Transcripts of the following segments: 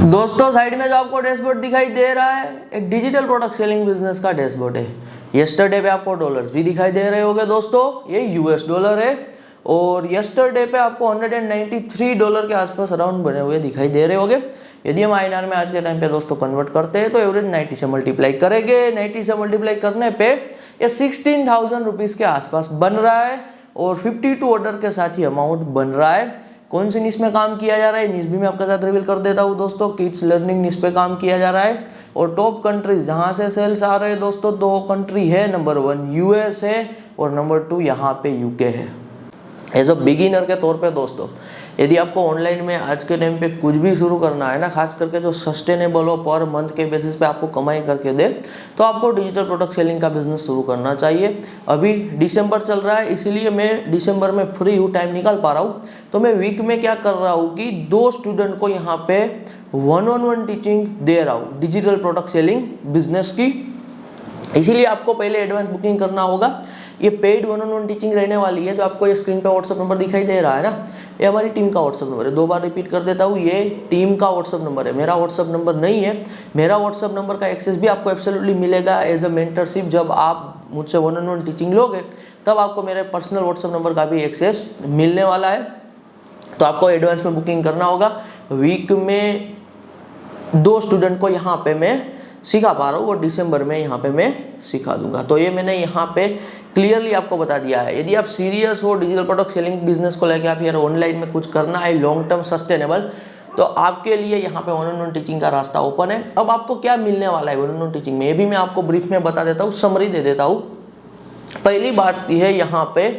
दोस्तों साइड में जो आपको डैशबोर्ड दिखाई दे रहा है एक डिजिटल प्रोडक्ट सेलिंग बिजनेस का डैशबोर्ड है। यस्टरडे पे आपको डॉलर्स भी दिखाई दे रहे होंगे दोस्तों, ये यूएस डॉलर है और यस्टरडे पे आपको $193 के आसपास अराउंड बने हुए दिखाई दे रहे होंगे। यदि हम आईएनआर में आज के टाइम पे दोस्तों कन्वर्ट करते हैं तो एवरेज 90 से मल्टीप्लाई करेंगे। 90 से मल्टीप्लाई करने पे ये 16,000 रुपीज़ के आसपास बन रहा है और 52 ऑर्डर के साथ ही अमाउंट बन रहा है। कौन सी निश में काम किया जा रहा है, निश भी मैं आपके साथ रिवील कर देता हूँ दोस्तों। किड्स लर्निंग निश पे काम किया जा रहा है और टॉप कंट्रीज जहाँ से सेल्स आ रहे हैं दोस्तों, दो कंट्री है, नंबर 1 यूएस है और नंबर 2 यहाँ पे यूके है। एज अ बिगिनर के तौर पे दोस्तों, यदि आपको ऑनलाइन में आज के टाइम पे कुछ भी शुरू करना है ना, खास करके जो सस्टेनेबल हो, पर मंथ के बेसिस पे आपको कमाई करके दे, तो आपको डिजिटल प्रोडक्ट सेलिंग का बिजनेस शुरू करना चाहिए। अभी दिसंबर चल रहा है, इसीलिए मैं दिसंबर में फ्री हूँ, टाइम निकाल पा रहा हूँ, तो मैं वीक में क्या कर रहा हूँ कि 2 स्टूडेंट को यहाँ पे 1-on-1 टीचिंग दे रहा हूँ डिजिटल प्रोडक्ट सेलिंग बिजनेस की। इसीलिए आपको पहले एडवांस बुकिंग करना होगा। ये पेड 1-on-1 टीचिंग रहने वाली है। जो आपको ये स्क्रीन पे व्हाट्सअप नंबर दिखाई दे रहा है ना, ये हमारी टीम का व्हाट्सअप नंबर है। 2 बार रिपीट कर देता हूँ, ये टीम का व्हाट्सअप नंबर है, मेरा व्हाट्सअप नंबर नहीं है। मेरा व्हाट्सअप नंबर का एक्सेस भी आपको एब्सोल्युटली मिलेगा एज अ मेंटरशिप। जब आप मुझसे 1-on-1 टीचिंग लोगे तब आपको मेरे पर्सनल व्हाट्सअप नंबर का भी एक्सेस मिलने वाला है। तो आपको एडवांस में बुकिंग करना होगा। वीक में 2 स्टूडेंट को यहाँ पे मैं सिखा पा रहा हूँ और दिसंबर में यहाँ पे मैं सिखा दूंगा। तो ये मैंने यहाँ पे क्लियरली आपको बता दिया है। यदि आप सीरियस हो डिजिटल प्रोडक्ट सेलिंग बिजनेस को लेकर, आप यार ऑनलाइन में कुछ करना है लॉन्ग टर्म सस्टेनेबल, तो आपके लिए यहाँ पे 1-on-1 टीचिंग का रास्ता ओपन है। अब आपको क्या मिलने वाला है 1-on-1 टीचिंग में, ये भी मैं आपको ब्रीफ में बता देता हूँ, समरी दे देता हूँ। पहली बात यह है यहाँ पे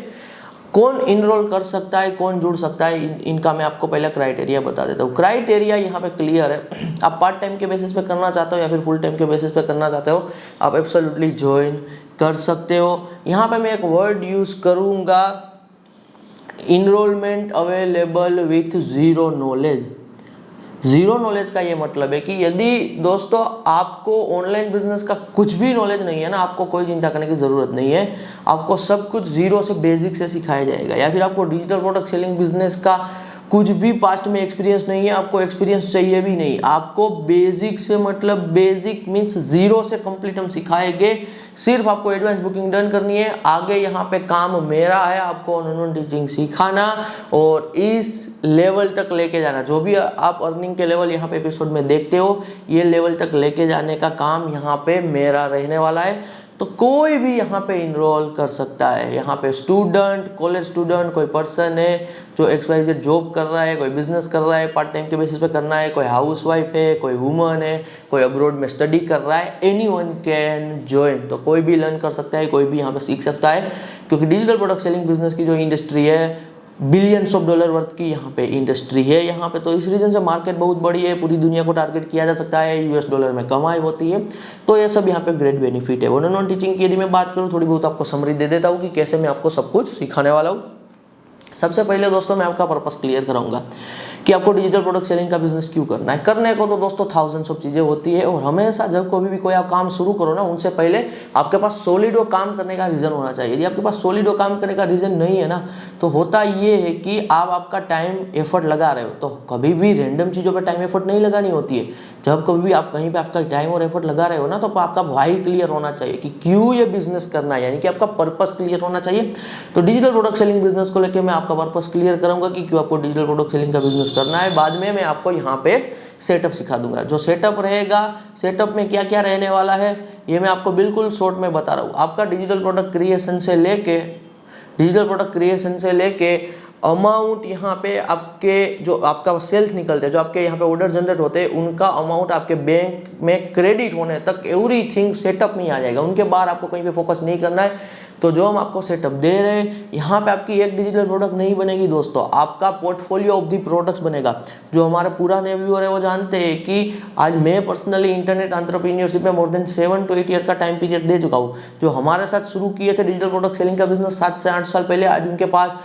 कौन इनरोल कर सकता है, कौन जुड़ सकता है, इनका मैं आपको पहले क्राइटेरिया बता देता हूँ। क्राइटेरिया यहाँ पे क्लियर है। आप पार्ट टाइम के बेसिस पे करना चाहते हो या फिर फुल टाइम के बेसिस पे करना चाहते हो, आप एब्सोल्युटली ज्वाइन कर सकते हो। यहाँ पे मैं एक वर्ड यूज करूँगा, enrollment available with zero knowledge. Zero knowledge का ये मतलब है कि यदि दोस्तों आपको ऑनलाइन बिजनेस का कुछ भी नॉलेज नहीं है ना, आपको कोई चिंता करने की ज़रूरत नहीं है। आपको सब कुछ जीरो से, बेसिक से सिखाया जाएगा। या फिर आपको डिजिटल प्रोडक्ट सेलिंग बिजनेस का कुछ भी पास्ट में एक्सपीरियंस नहीं है, आपको एक्सपीरियंस चाहिए भी नहीं, आपको बेसिक से, मतलब बेसिक मीन्स जीरो से कंप्लीट हम सिखाएंगे। सिर्फ आपको एडवांस बुकिंग डन करनी है। आगे यहाँ पे काम मेरा है, आपको 1-on-1 टीचिंग सिखाना और इस लेवल तक लेके जाना। जो भी आप अर्निंग के लेवल यहाँ पे एपिसोड में देखते हो, ये लेवल तक लेके जाने का काम यहाँ पे मेरा रहने वाला है। तो कोई भी यहाँ पे इनरोल कर सकता है। यहाँ पे स्टूडेंट, कॉलेज स्टूडेंट, कोई पर्सन है जो XYZ जॉब कर रहा है, कोई बिजनेस कर रहा है, पार्ट टाइम के बेसिस पे करना है, कोई हाउसवाइफ है, कोई वुमन है, कोई अब्रॉड में स्टडी कर रहा है, एनीवन कैन ज्वाइन। तो कोई भी लर्न कर सकता है, कोई भी यहाँ पे सीख सकता है, क्योंकि डिजिटल प्रोडक्ट सेलिंग बिजनेस की जो इंडस्ट्री है, बिलियंस ऑफ डॉलर वर्थ की यहाँ पे इंडस्ट्री है यहाँ पे। तो इस रीजन से मार्केट बहुत बड़ी है, पूरी दुनिया को टारगेट किया जा सकता है, US डॉलर में कमाई होती है। तो ये सब यहाँ पे ग्रेट बेनिफिट है। 1-on-1 टीचिंग की यदि मैं बात करूँ, थोड़ी बहुत आपको समरी दे देता हूँ कि कैसे मैं आपको सब कुछ सिखाने वाला हूँ। सबसे पहले दोस्तों मैं आपका पर्पस क्लियर कराऊंगा कि आपको डिजिटल प्रोडक्ट सेलिंग का बिजनेस क्यों करना है। करने को तो दोस्तों थाउजेंड्स ऑफ चीज़ें होती है और हमेशा जब कभी भी कोई आप काम शुरू करो ना, उनसे पहले आपके पास सॉलिड वो काम करने का रीज़न होना चाहिए। यदि आपके पास सॉलिड वो काम करने का रीज़न नहीं है ना, तो होता ये है कि आप आपका टाइम एफर्ट लगा रहे हो, तो कभी भी रैंडम चीज़ों पर टाइम एफर्ट नहीं लगानी होती है। जब कभी भी आप कहीं पे आपका टाइम और एफर्ट लगा रहे हो ना, तो आपका वाई क्लियर होना चाहिए कि क्यों ये बिजनेस करना है, यानी कि आपका पर्पस क्लियर होना चाहिए। तो डिजिटल प्रोडक्ट सेलिंग बिजनेस को लेकर मैं आपका पर्पस क्लियर करूंगा कि क्यों आपको डिजिटल प्रोडक्ट सेलिंग का बिजनेस करना है। बाद में मैं आपको यहाँ पे सेटअप सिखा दूंगा। जो सेटअप रहेगा, सेटअप में क्या क्या रहने वाला है, ये मैं आपको बिल्कुल शॉर्ट में बता रहा हूँ। आपका डिजिटल प्रोडक्ट क्रिएशन से लेके अमाउंट यहाँ पे आपके जो आपका सेल्स निकलते हैं, जो आपके यहाँ पे ऑर्डर जनरेट होते हैं, उनका अमाउंट आपके बैंक में क्रेडिट होने तक एवरीथिंग सेटअप में आ जाएगा। उनके बाद आपको कहीं पे फोकस नहीं करना है। तो जो हम आपको सेटअप दे रहे हैं, यहाँ पे आपकी एक डिजिटल प्रोडक्ट नहीं बनेगी दोस्तों, आपका पोर्टफोलियो ऑफ दी प्रोडक्ट्स बनेगा। जो हमारे पुराने व्यूअर है वो जानते हैं कि आज मैं पर्सनली इंटरनेट एंटरप्रेन्योरशिप में मोर देन 7 to 8 ईयर का टाइम पीरियड दे चुका हूँ। जो हमारे साथ शुरू किए थे डिजिटल प्रोडक्ट सेलिंग का बिजनेस 7 से 8 साल पहले, आज उनके पास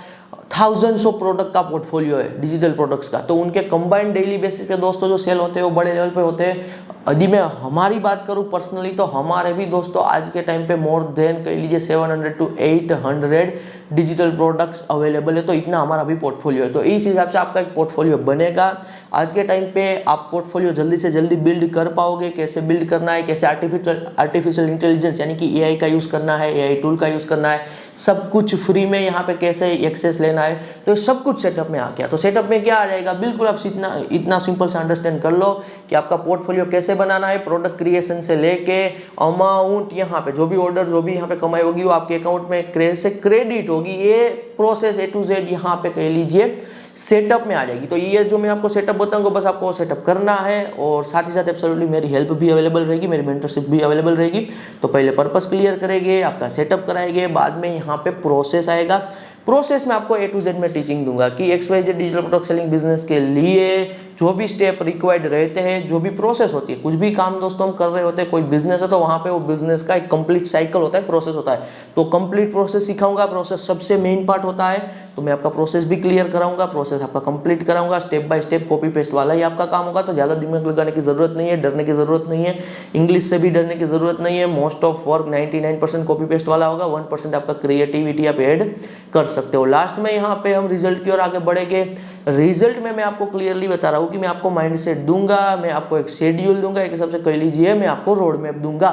थाउजेंड्स ऑफ प्रोडक्ट का पोर्टफोलियो है डिजिटल प्रोडक्ट्स का। तो उनके कंबाइंड डेली बेसिस पे दोस्तों जो सेल होते हैं वो बड़े लेवल पे होते हैं। यदि मैं हमारी बात करूं पर्सनली, तो हमारे भी दोस्तों आज के टाइम पे मोर देन कह लीजिए 700 to 800 डिजिटल प्रोडक्ट्स अवेलेबल है, तो इतना हमारा भी पोर्टफोलियो है। तो इस हिसाब से आपका एक पोर्टफोलियो बनेगा। आज के टाइम पे आप पोर्टफोलियो जल्दी से जल्दी बिल्ड कर पाओगे। कैसे बिल्ड करना है, कैसे आर्टिफिशियल इंटेलिजेंस यानी कि एआई का यूज़ करना है, एआई टूल का यूज़ करना है, सब कुछ फ्री में यहाँ पे कैसे एक्सेस लेना है, तो सब कुछ सेटअप में आ गया। तो सेटअप में क्या आ जाएगा, बिल्कुल आप इतना सिंपल से अंडरस्टैंड कर लो कि आपका पोर्टफोलियो कैसे बनाना है। प्रोडक्ट क्रिएशन से लेके अमाउंट, यहाँ पे जो भी ऑर्डर, जो भी यहाँ पे कमाई होगी वो आपके अकाउंट में से क्रेडिट होगी, ये प्रोसेस A to Z यहाँ पे कह लीजिए सेटअप में आ जाएगी। तो ये जो मैं आपको सेटअप बताऊंगा, बस आपको सेटअप करना है, और साथ ही साथ एब्सोल्युटली मेरी हेल्प भी अवेलेबल रहेगी, मेरी मेंटरशिप भी अवेलेबल रहेगी। तो पहले पर्पस क्लियर करेंगे, आपका सेटअप कराएंगे, बाद में यहाँ पे प्रोसेस आएगा। प्रोसेस में आपको A to Z में टीचिंग दूंगा कि XYZ digital product selling business के लिए जो भी स्टेप रिक्वायर्ड रहते हैं, जो भी प्रोसेस होती है, कुछ भी काम दोस्तों हम कर रहे होते हैं, कोई बिजनेस है तो वहाँ पे वो बिजनेस का एक कंप्लीट साइकिल होता है, प्रोसेस होता है। तो कंप्लीट प्रोसेस सिखाऊंगा, प्रोसेस सबसे मेन पार्ट होता है, तो मैं आपका प्रोसेस भी क्लियर कराऊंगा, प्रोसेस आपका कंप्लीट कराऊंगा, step by step copy paste वाला ही आपका काम होगा। तो ज़्यादा दिमाग लगाने की जरूरत नहीं है, डरने की जरूरत नहीं है, इंग्लिश से भी डरने की जरूरत नहीं है। Most of work 99% copy paste वाला होगा, 1% आपका क्रिएटिविटी आप ऐड कर सकते हो। लास्ट में यहाँ पे हम रिजल्ट की ओर आगे बढ़ेंगे। रिजल्ट में मैं आपको क्लियरली बता रहा हूँ कि मैं आपको माइंडसेट दूंगा, मैं आपको एक शेड्यूल दूंगा, एक हिसाब से कह लीजिए मैं आपको रोड मैप दूंगा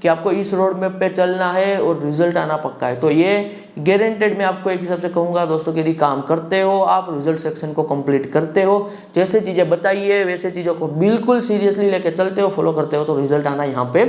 कि आपको इस रोड मैप पे चलना है और रिजल्ट आना पक्का है। तो ये गारंटेड मैं आपको एक हिसाब से कहूँगा दोस्तों कि यदि काम करते हो आप, रिजल्ट सेक्शन को कंप्लीट करते हो, जैसे चीज़ें बताइए वैसे चीज़ों को बिल्कुल सीरियसली लेके चलते हो, फॉलो करते हो, तो रिजल्ट आना यहाँ पे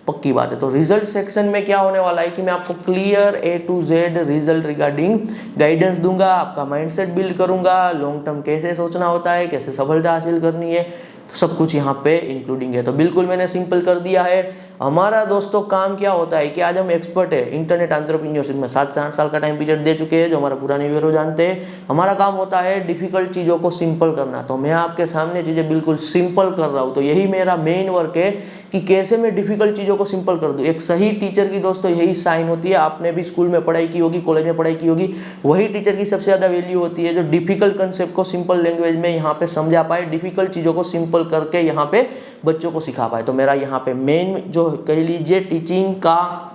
पक्की बात है। तो रिजल्ट सेक्शन में क्या होने वाला है कि मैं आपको clear A to Z result regarding guidance दूंगा, आपका माइंडसेट बिल्ड करूंगा, लॉन्ग टर्म कैसे सोचना होता है, कैसे सफलता हासिल करनी है, तो सब कुछ यहाँ पे इंक्लूडिंग है। तो बिल्कुल मैंने सिंपल कर दिया है। हमारा दोस्तों काम क्या होता है कि आज हम एक्सपर्ट है इंटरनेट एंटरप्रेन्योरशिप में, 7 से 8 साल का टाइम पीरियड दे चुके हैं, जो हमारा पुराने व्यूअर जानते हैं। हमारा काम होता है डिफिकल्ट चीज़ों को सिंपल करना। तो मैं आपके सामने चीज़ें बिल्कुल सिंपल कर रहा हूँ। तो यही मेरा मेन वर्क है कि कैसे मैं डिफिकल्ट चीज़ों को सिंपल कर दूँ। एक सही टीचर की दोस्तों यही साइन होती है, आपने भी स्कूल में पढ़ाई की होगी, कॉलेज में पढ़ाई की होगी, वही टीचर की सबसे ज़्यादा वैल्यू होती है जो डिफिकल्ट कंसेप्ट को सिंपल लैंग्वेज में यहाँ पे समझा पाए, डिफिकल्ट चीज़ों को सिंपल करके यहाँ पे बच्चों को सिखा पाए। तो मेरा यहाँ पे मेन जो कह लीजिए टीचिंग का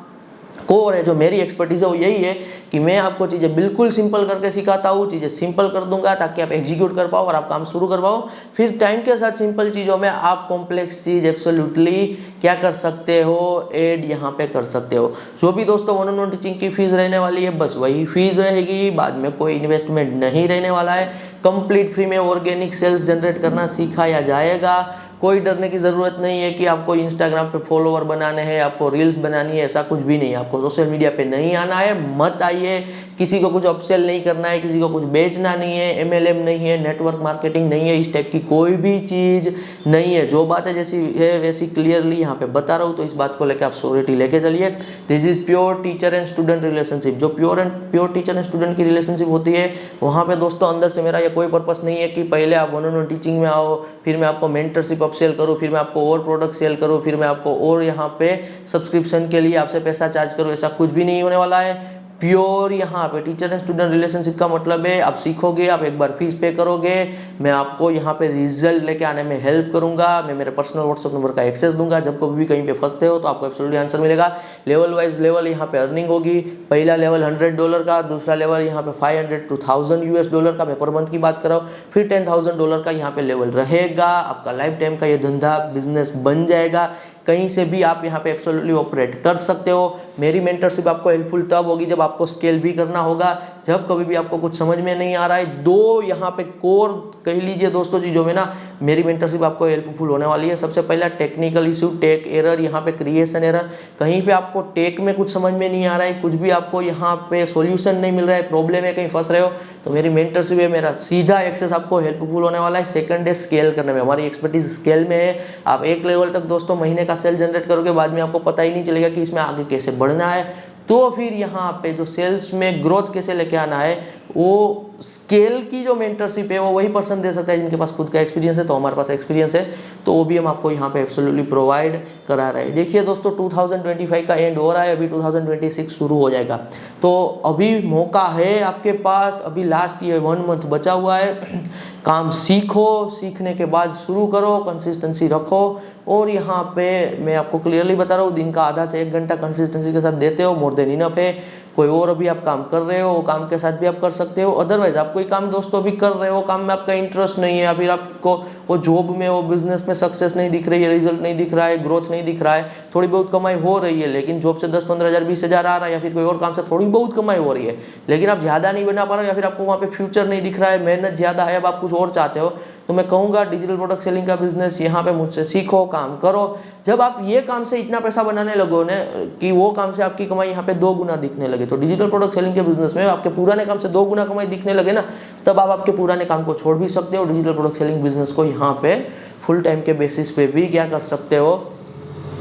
कोर है, जो मेरी एक्सपर्टीज है वो यही है कि मैं आपको चीज़ें बिल्कुल सिंपल करके सिखाता हूँ, चीज़ें सिंपल कर दूंगा ताकि आप एग्जीक्यूट कर पाओ और आप काम शुरू कर पाओ। फिर टाइम के साथ सिंपल चीज़ों में आप कॉम्प्लेक्स चीज़ एब्सोल्युटली क्या कर सकते हो, ऐड यहाँ पे कर सकते हो। जो भी दोस्तों 1-on-1 टीचिंग की फीस रहने वाली है, बस वही फीस रहेगी, बाद में कोई इन्वेस्टमेंट नहीं रहने वाला है। कंप्लीट फ्री में ऑर्गेनिक सेल्स जनरेट करना सिखाया जाएगा। कोई डरने की ज़रूरत नहीं है कि आपको इंस्टाग्राम पे फॉलोवर बनाने हैं, आपको रील्स बनानी है, ऐसा कुछ भी नहीं है। आपको सोशल मीडिया पे नहीं आना है, मत आइए। किसी को कुछ अपसेल नहीं करना है, किसी को कुछ बेचना नहीं है, MLM नहीं है, नेटवर्क मार्केटिंग नहीं है, इस टाइप की कोई भी चीज़ नहीं है। जो बात है जैसी है वैसी क्लियरली यहाँ पे बता रहा हूँ, तो इस बात को लेकर आप श्योरिटी लेके चलिए। This is pure teacher and student relationship. जो प्योर टीचर एंड स्टूडेंट की रिलेशनशिप होती है, वहाँ पे दोस्तों अंदर से मेरा ये कोई पर्पस नहीं है कि पहले आप 1-on-1 टीचिंग में आओ, फिर मैं आपको मेंटरशिप सेल करूँ, फिर मैं आपको और प्रोडक्ट सेल करूँ, फिर मैं आपको और यहाँ पे सब्सक्रिप्शन के लिए आपसे पैसा चार्ज करूँ, ऐसा कुछ भी नहीं होने वाला है। प्योर यहाँ पे टीचर एंड स्टूडेंट रिलेशनशिप का मतलब है आप सीखोगे, आप एक बार फीस पे करोगे, मैं आपको यहाँ पे रिजल्ट लेके आने में हेल्प करूंगा, मैं मेरे पर्सनल व्हाट्सएप नंबर का एक्सेस दूंगा। जब कभी भी कहीं पे फंसते हो तो आपको एब्सोल्युटली आंसर मिलेगा। लेवल वाइज लेवल यहाँ पे अर्निंग होगी। पहला लेवल $100 का, दूसरा लेवल यहाँ पे $500 to $1000 का, मैं पर मंथ की बात कर रहा हूँ। फिर $10,000 का यहाँ पे लेवल रहेगा। आपका लाइफ टाइम का ये धंधा बिजनेस बन जाएगा। कहीं से भी आप यहाँ पे एब्सोल्युटली ऑपरेट कर सकते हो। मेरी मेंटरशिप आपको हेल्पफुल तब होगी जब आपको स्केल भी करना होगा, जब कभी भी आपको कुछ समझ में नहीं आ रहा है। दो यहाँ पे कोर कह लीजिए दोस्तों चीज़ों में ना मेरी मेंटरशिप आपको हेल्पफुल होने वाली है। सबसे पहला टेक्निकल इशू, टेक एरर, यहाँ पे क्रिएशन एरर, कहीं पे आपको टेक में कुछ समझ में नहीं आ रहा है, कुछ भी आपको यहाँ पे सॉल्यूशन नहीं मिल रहा है, प्रॉब्लम है, कहीं फंस रहे हो, तो मेरी मेंटरशिप है, मेरा सीधा एक्सेस आपको हेल्पफुल होने वाला है। सेकंड है स्केल करने में, हमारी एक्सपर्टीज स्केल में है। आप एक लेवल तक दोस्तों महीने का सेल जनरेट करोगे, बाद में आपको पता ही नहीं चलेगा कि इसमें आगे कैसे बढ़ना है। तो फिर यहाँ पे जो सेल्स में ग्रोथ कैसे लेके आना है, वो स्केल की जो मेंटरशिप है वो वही पर्सन दे सकता है जिनके पास खुद का एक्सपीरियंस है। तो हमारे पास एक्सपीरियंस है, तो वो भी हम आपको यहाँ पे एब्सोल्युटली प्रोवाइड करा रहे हैं। देखिए दोस्तों 2025 का एंड हो रहा है, अभी 2026 शुरू हो जाएगा। तो अभी मौका है आपके पास, अभी लास्ट ये 1 मंथ बचा हुआ है। काम सीखो, सीखने के बाद शुरू करो, कंसिस्टेंसी रखो। और यहाँ पे मैं आपको क्लियरली बता रहा हूँ, दिन का आधा से 1 घंटा कंसिस्टेंसी के साथ देते हो, मोर देन इनफ है। कोई और अभी आप काम कर रहे हो, वो काम के साथ भी आप कर सकते हो। अदरवाइज आप कोई काम दोस्तों अभी कर रहे हो, काम में आपका इंटरेस्ट नहीं है या फिर आपको वो जॉब में, वो बिजनेस में सक्सेस नहीं दिख रही है, रिजल्ट नहीं दिख रहा है, ग्रोथ नहीं दिख रहा है, थोड़ी बहुत कमाई हो रही है लेकिन जॉब से 10-15 हज़ार 20 हज़ार आ रहा है, या फिर कोई और काम से थोड़ी बहुत कमाई हो रही है लेकिन आप ज़्यादा नहीं बना पा रहे हो, या फिर आपको वहाँ पे फ्यूचर नहीं दिख रहा है, मेहनत ज़्यादा है, अब आप कुछ और चाहते हो, तो मैं कहूँगा डिजिटल प्रोडक्ट सेलिंग का बिजनेस यहाँ पे मुझसे सीखो, काम करो। जब आप ये काम से इतना पैसा बनाने लगो ना कि वो काम से आपकी कमाई यहाँ पे 2 गुना दिखने लगे, तो डिजिटल प्रोडक्ट सेलिंग के बिजनेस में आपके पुराने काम से 2 गुना कमाई दिखने लगे ना, तब आप आपके पुराने काम को छोड़ भी सकते हो, डिजिटल प्रोडक्ट सेलिंग बिजनेस को यहाँ पे फुल टाइम के बेसिस पे भी क्या कर सकते हो,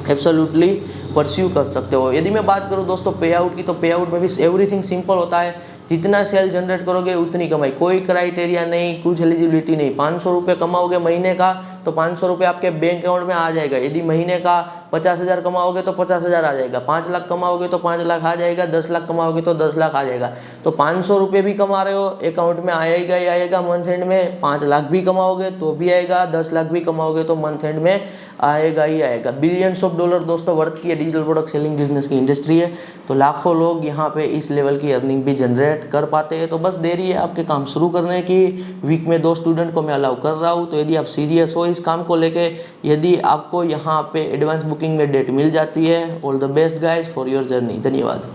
एब्सोल्युटली परस्यू कर सकते हो। यदि मैं बात करूँ दोस्तों पे आउट की, तो पे आउट में भी एवरीथिंग सिंपल होता है, जितना सेल जनरेट करोगे उतनी कमाई, कोई क्राइटेरिया नहीं, कुछ एलिजिबिलिटी नहीं। 500 रुपये कमाओगे महीने का तो 500 रुपये आपके बैंक अकाउंट में आ जाएगा। यदि महीने का 50 हज़ार कमाओगे तो 50 हज़ार आ जाएगा, 5 लाख कमाओगे तो 5 लाख आ जाएगा, 10 लाख कमाओगे तो 10 लाख आ जाएगा। तो 500 रुपये भी कमा रहे हो, अकाउंट में आएगा ही आएगा मंथ एंड में। 5 लाख भी कमाओगे तो भी आएगा, 10 लाख भी कमाओगे तो मंथ एंड में आएगा ही आएगा। बिलियंस ऑफ डॉलर दोस्तों वर्थ की डिजिटल प्रोडक्ट सेलिंग बिजनेस की इंडस्ट्री है, तो लाखों लोग यहाँ पे इस लेवल की अर्निंग भी जनरेट कर पाते हैं। तो बस देरी है आपके काम शुरू करने की। वीक में 2 स्टूडेंट को मैं अलाउ कर रहा हूँ, तो यदि आप सीरियस हो इस काम को लेके, यदि आपको यहाँ पे एडवांस बुकिंग में डेट मिल जाती है, all the best guys for your journey. धन्यवाद।